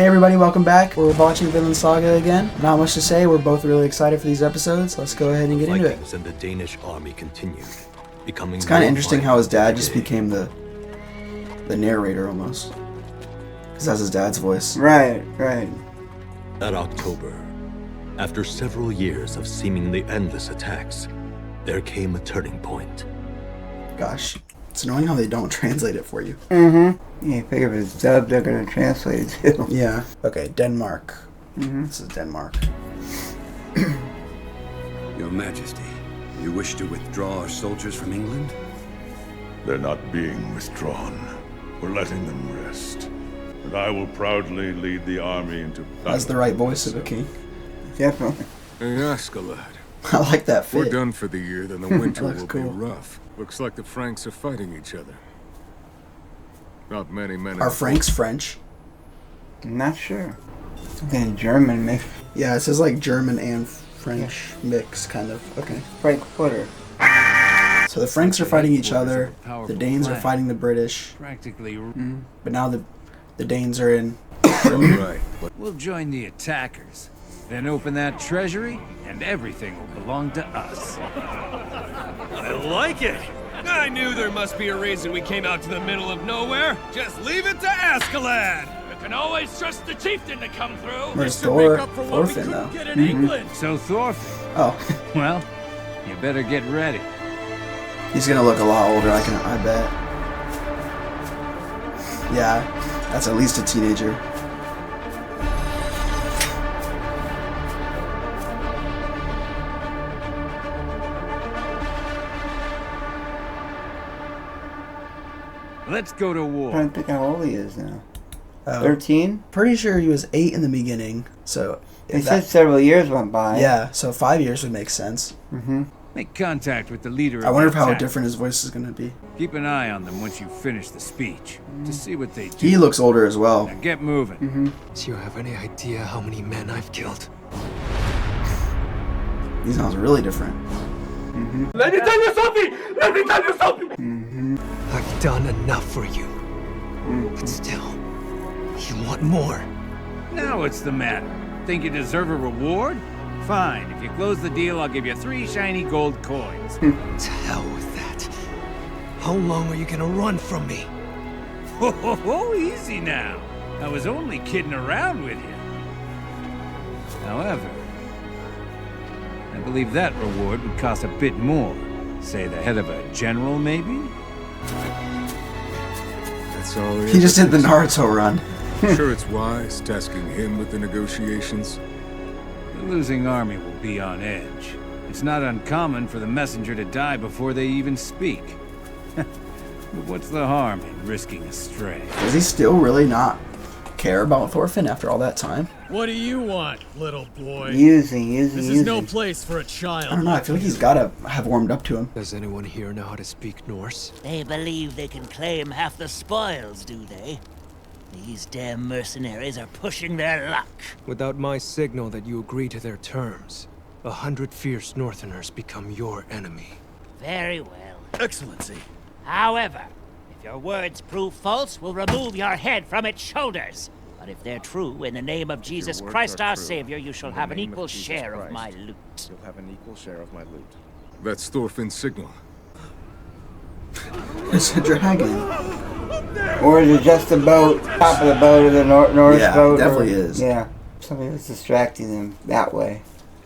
Hey everybody, welcome back. We're watching Vinland Saga again. Not much to say, we're both really excited for these episodes. Let's go ahead and get into it. And the Danish army continued, becoming It's kind of interesting how his dad just became the narrator almost. Because that's his dad's voice. Right. That October, after several years of seemingly endless attacks, there came a turning point. Gosh, it's annoying how they don't translate it for you. Yeah, you figure if it's dubbed, they're going to translate it too. Yeah. Okay, Denmark. This is Denmark. Your Majesty, you wish to withdraw our soldiers from England? They're not being withdrawn. We're letting them rest. And I will proudly lead the army into battle. That's the right voice of a king. Definitely. Hey, Askeladd. I like that fit. We're done for the year, then the winter will cool. be rough. Looks like the Franks are fighting each other. Not many men. Are Franks French? I'm not sure. Something German, maybe. Yeah, it says like German and French mix, kind of. Okay. Frankfurter. So the Franks are fighting each other. The Danes are fighting the British. Practically. But now the Danes are in Germany. Right. We'll join the attackers, then open that treasury, and everything will belong to us. I like it! I knew there must be a reason we came out to the middle of nowhere. Just leave it to Askeladd! You can always trust the chieftain to come through. Where's Thorfinn, though? Get in England. So Thorfinn, Oh, well, you better get ready. he's gonna look a lot older, I bet. Yeah, that's at least a teenager. Let's go to I war. don't think how old he is now. Oh. 13? Pretty sure he was 8 in the beginning, so... It said several years went by. Yeah, so 5 years would make sense. Make contact with the leader. I wonder of the how attack. different his voice is gonna be. Keep an eye on them once you finish the speech to see what they do. He looks older as well. Now get moving. Do you have any idea how many men I've killed? He sounds really different. Let me tell you something! Let me tell you something! I've done enough for you. But still, you want more. Now what's the matter? Think you deserve a reward? Fine. If you close the deal, I'll give you 3 shiny gold coins. To hell with that. How long are you gonna run from me? Ho, easy now. I was only kidding around with you. However, I believe that reward would cost a bit more. Say the head of a general, maybe? That's all He just did the Naruto run. Sure, it's wise tasking him with the negotiations. The losing army will be on edge. It's not uncommon for the messenger to die before they even speak. But what's the harm in risking a stray? Does he still really not care about Thorfinn after all that time? What do you want, little boy? Using. This is no place for a child. I don't know, I feel like he's gotta have warmed up to him. Does anyone here know how to speak Norse? They believe they can claim half the spoils, do they? These damn mercenaries are pushing their luck. Without my signal that you agree to their terms, 100 fierce Northerners become your enemy. Very well. Excellency. However, if your words prove false, we'll remove your head from its shoulders. But if they're true, in the name of Jesus Christ our Savior, you shall have an equal share of my loot. You'll have an equal share of my loot. That's Thorfinn's signal. It's a dragon. Or is it just the boat, top of the boat, or the Norse Yeah, boat? it definitely is. Yeah. Something that's distracting them that way.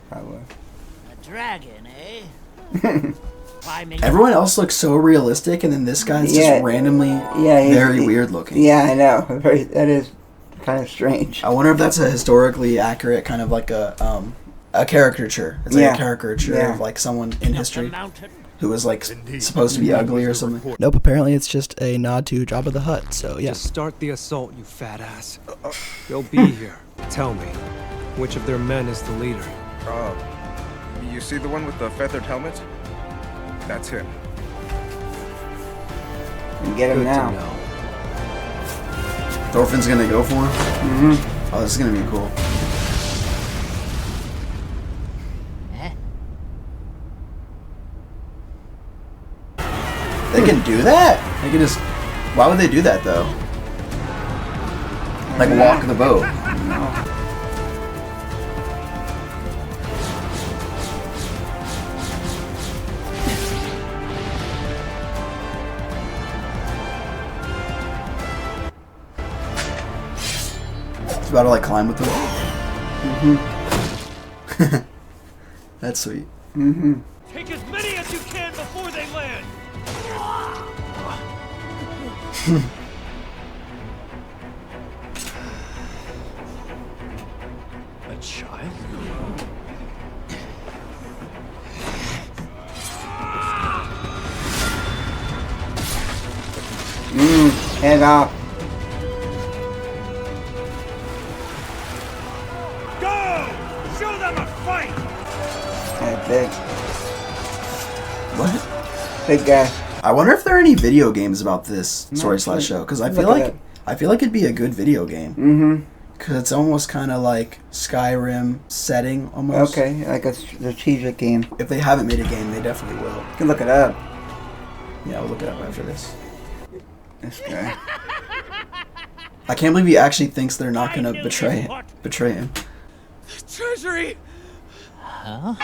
Probably. A dragon, eh? Climbing. Everyone else looks so realistic, and then this guy's just randomly very weird looking. Yeah, I know. That is kind of strange. I wonder if that's a historically accurate kind of like a caricature. It's like a caricature of like someone in history who was like supposed to be ugly or something. Nope, apparently it's just a nod to Jabba the Hutt, so yeah. Just start the assault, you fat ass. They'll be here. Tell me, which of their men is the leader? You see the one with the feathered helmet? That's him. You get him Good now. to know. Thorfinn's gonna go for him? Oh, this is gonna be cool. They can do that? They can just... Why would they do that, though? Like, walk the boat. about to like climb with them. Mm-hmm. That's sweet. Mm-hmm. Take as many as you can before they land. A child? Head off. Go! Show them a fight! That big. What? Big guy. I wonder if there are any video games about this story/show, because I feel Look like it'd be a good video game. Mm-hmm. Because it's almost kind of like Skyrim setting, almost. Okay, like a strategic game. If they haven't made a game, they definitely will. You can look it up. Yeah, we'll look it up after this. This guy. I can't believe he actually thinks they're not gonna betray him. The treasury! Huh?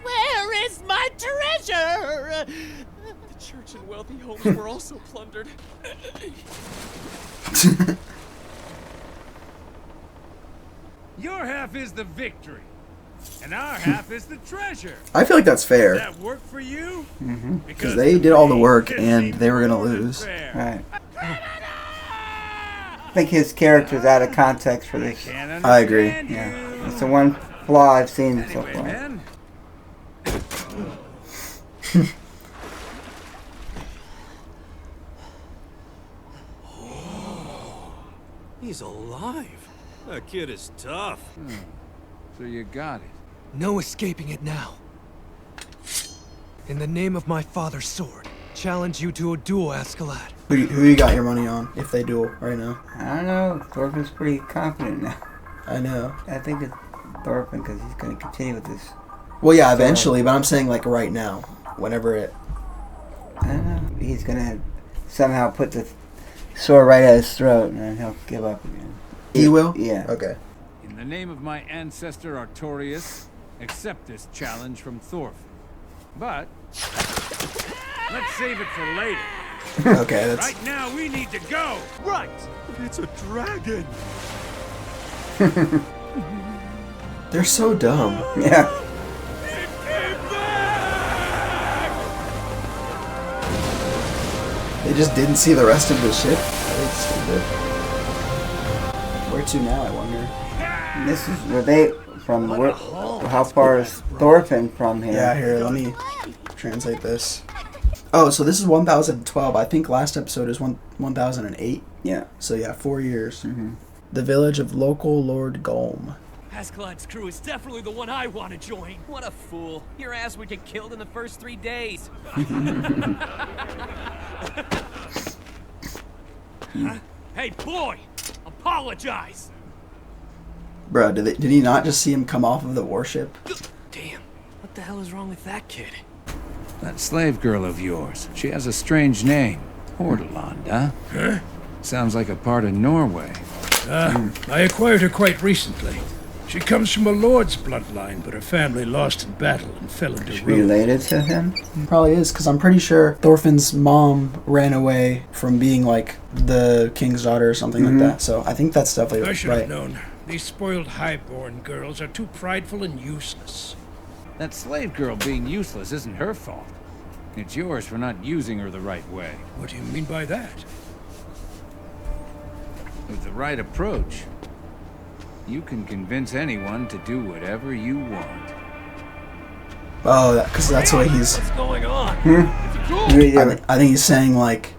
Where is my treasure? The church and wealthy homes were also plundered. Your half is the victory, and our half is the treasure. I feel like that's fair. Does that work for you? Mm-hmm. Because they did all the work and they were gonna lose. Right. I think his character's out of context for this. I agree. Yeah. It's the one flaw I've seen so far. Man. He's alive. That kid is tough. So you got it. No escaping it now. In the name of my father's sword, challenge you to a duel, Askeladd. Who you got your money on if they duel right now? I don't know. Thorfinn's pretty confident now. I know. I think it's Thorfinn because he's going to continue with this. Well, yeah, eventually, but I'm saying like right now, whenever it. I don't know. He's going to somehow put the sword right at his throat and then he'll give up again. He will? Yeah. Okay. In the name of my ancestor Artorius, accept this challenge from Thorfinn. But let's save it for later. Okay, that's. Right now we need to go. Right! It's a dragon! They're so dumb. Yeah. It came back! They just didn't see the rest of the ship. That's stupid. Where to now, I wonder? This is where they from. Where, how far is Thorfinn from here? Yeah, here, let me translate this. Oh, so this is 1012. I think last episode is 1008. Yeah. So yeah, 4 years. Mm-hmm. The village of local Lord Golm. Askeladd's crew is definitely the one I want to join. What a fool. Your ass would get killed in the first 3 days. Hey, boy! Apologize! Bro, did he not just see him come off of the warship? Damn, what the hell is wrong with that kid? That slave girl of yours, she has a strange name. Hordaland, huh? Huh? Sounds like a part of Norway. I acquired her quite recently. She comes from a lord's bloodline, but her family lost in battle and fell into ruin. Related to him? Probably is, because I'm pretty sure Thorfinn's mom ran away from being like the king's daughter or something like that. So I think that's definitely I should right. have known. These spoiled highborn girls are too prideful and useless. That slave girl being useless isn't her fault. It's yours for not using her the right way. What do you mean by that? With the right approach, you can convince anyone to do whatever you want. Oh, because that's what he's. What's going on? I think he's saying like.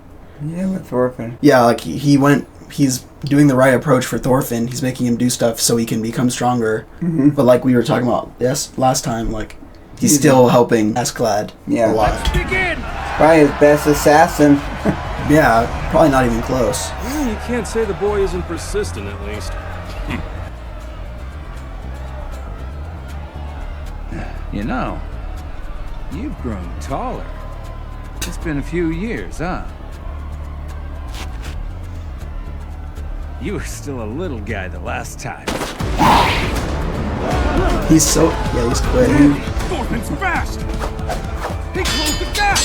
Yeah, with Thorfinn. Yeah, like he's doing the right approach for Thorfinn. He's making him do stuff so he can become stronger. But like we were talking about last time, like he's still helping Askeladd a lot. Let's begin! Probably his best assassin. Yeah, probably not even close. Well, you can't say the boy isn't persistent, at least. You know, you've grown taller. It's been a few years, huh? You were still a little guy the last time. He's so he's quick. Thorfinn's fast! He closed the gap!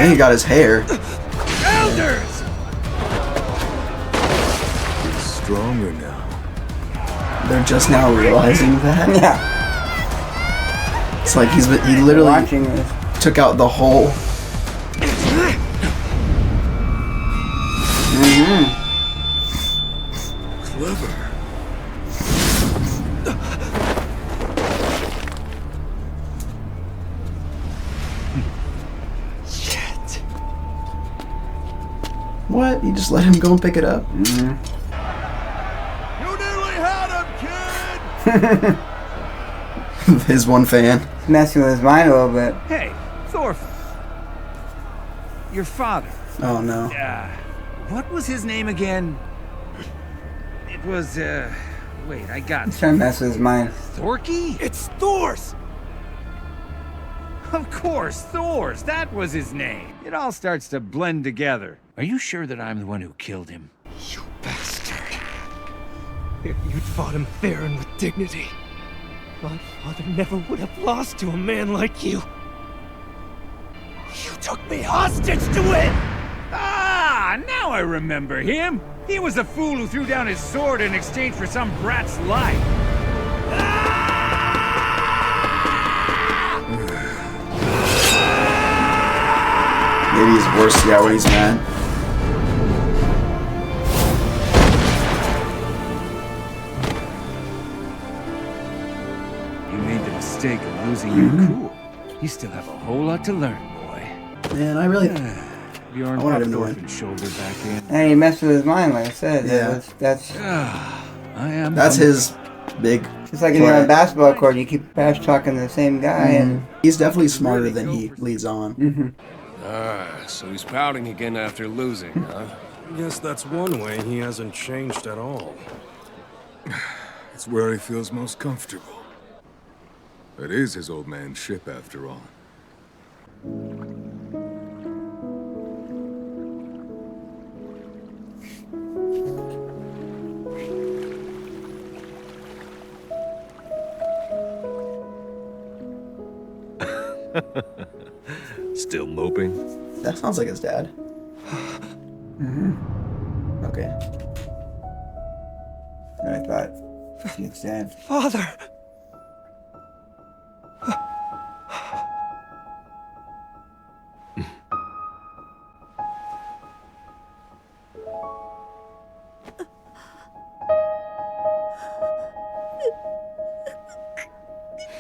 And he got his hair. Elders! He's stronger now. They're just now realizing that. Yeah. It's like he literally Watching this. took out the whole. Clever. Shit. What? You just let him go and pick it up? You nearly had him, kid! His one fan. It's messing with his mind a little bit. Hey, Thorfinn. Your father. Oh no. What was his name again? It was, wait, I got He's trying to mess with his mind. Thorky? It's Thors! Of course, Thors. That was his name. It all starts to blend together. Are you sure that I'm the one who killed him? You bastard. If you'd fought him fair and with dignity, my father never would have lost to a man like you. You took me hostage to it! Ah, now I remember him. He was the fool who threw down his sword in exchange for some brat's life. Maybe he's worse, yeah, when he's mad. You made the mistake of losing your cool. You still have a whole lot to learn, boy. Man, I really. Bjorn I wanted popped him to win. Thorfinn's shoulder back in. And he messed with his mind, like I said. Yeah. That's That's his big. just like if you're on a basketball court and you keep trash talking to the same guy and He's definitely smarter than he leads on. So he's pouting again after losing, huh? Guess that's one way he hasn't changed at all. It's where he feels most comfortable. It is his old man's ship, after all. Still moping? That sounds like his dad. Okay. I thought it's dead. Father!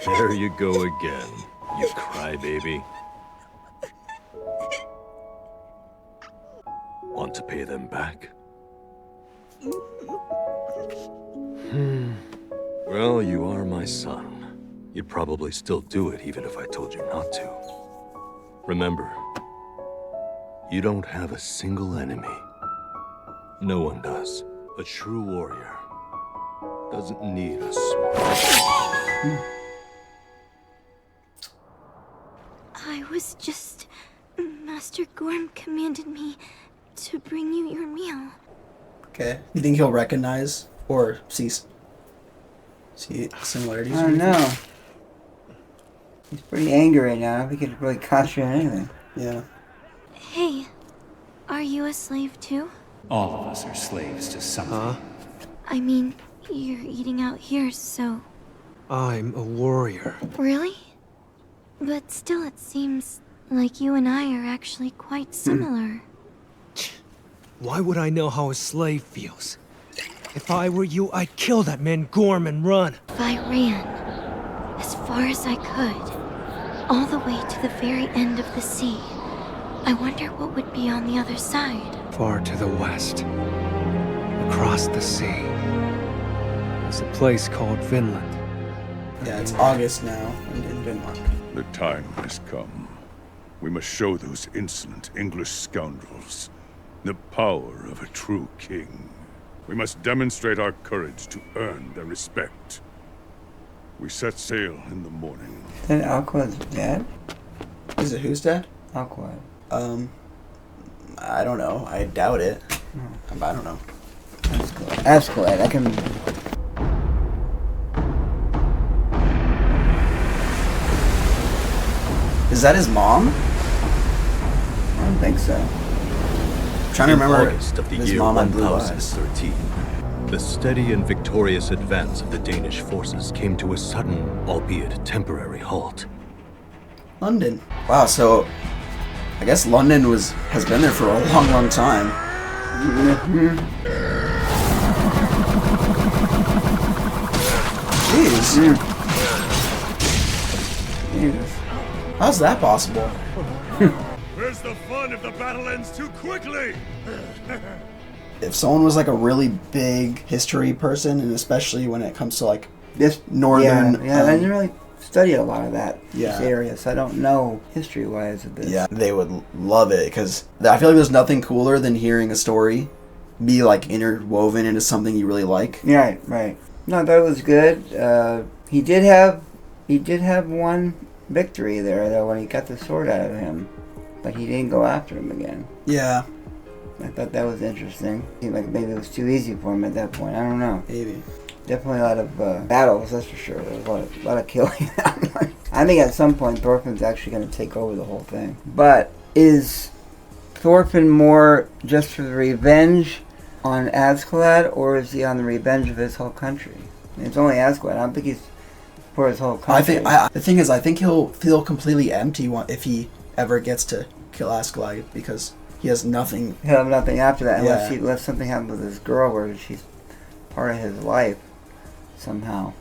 There you go again, you crybaby. Want to pay them back? Well, you are my son. You'd probably still do it even if I told you not to. Remember, you don't have a single enemy. No one does. A true warrior doesn't need a sword. I was just... Master Gorm commanded me to bring you your meal. Okay. You think he'll recognize or see similarities? I don't know. He's pretty angry right now. He could really concentrate on anything. Yeah. Hey, are you a slave too? All of us are slaves to something. I mean, you're eating out here, so... I'm a warrior. Really? But still it seems like you and I are actually quite similar. Why would I know how a slave feels? If I were you, I'd kill that man Gorm and run. If I ran as far as I could, all the way to the very end of the sea, I wonder what would be on the other side. Far to the west, across the sea, is a place called Vinland. Yeah, it's August now in Denmark. The time has come. We must show those insolent English scoundrels the power of a true king. We must demonstrate our courage to earn their respect. We set sail in the morning. Is that Alquad's dad? Is it whose dad? Alquad. I don't know. I doubt it. I don't know. Askeladd. I can... Is that his mom? don't think so. I'm trying to remember August of the his year mom had blue eyes. 1013, the steady and victorious advance of the Danish forces came to a sudden, albeit temporary, halt. London. Wow, so I guess London has been there for a long, long time. Jeez. How's that possible? Where's the fun if the battle ends too quickly? If someone was like a really big history person, and especially when it comes to like this northern, I didn't really study a lot of that Yeah. this area, so I don't know history-wise of this. yeah, they would love it because I feel like there's nothing cooler than hearing a story be like interwoven into something you really like. Right, right. No, that was good. He did have one victory there though when he got the sword out of him, but he didn't go after him again. Yeah. I thought that was interesting. Seemed like maybe it was too easy for him at that point. I don't know. Maybe. Definitely a lot of battles, that's for sure. There was a lot of killing. I think at some point Thorfinn's actually going to take over the whole thing. But is Thorfinn more just for the revenge on Askeladd, or is he on the revenge of his whole country? I mean, it's only Askeladd. I don't think he's for his whole country. The thing is, I think he'll feel completely empty if he ever gets to kill Askeladd because he has nothing. He'll have nothing after that Yeah. unless something happens with his girl where she's part of his life somehow.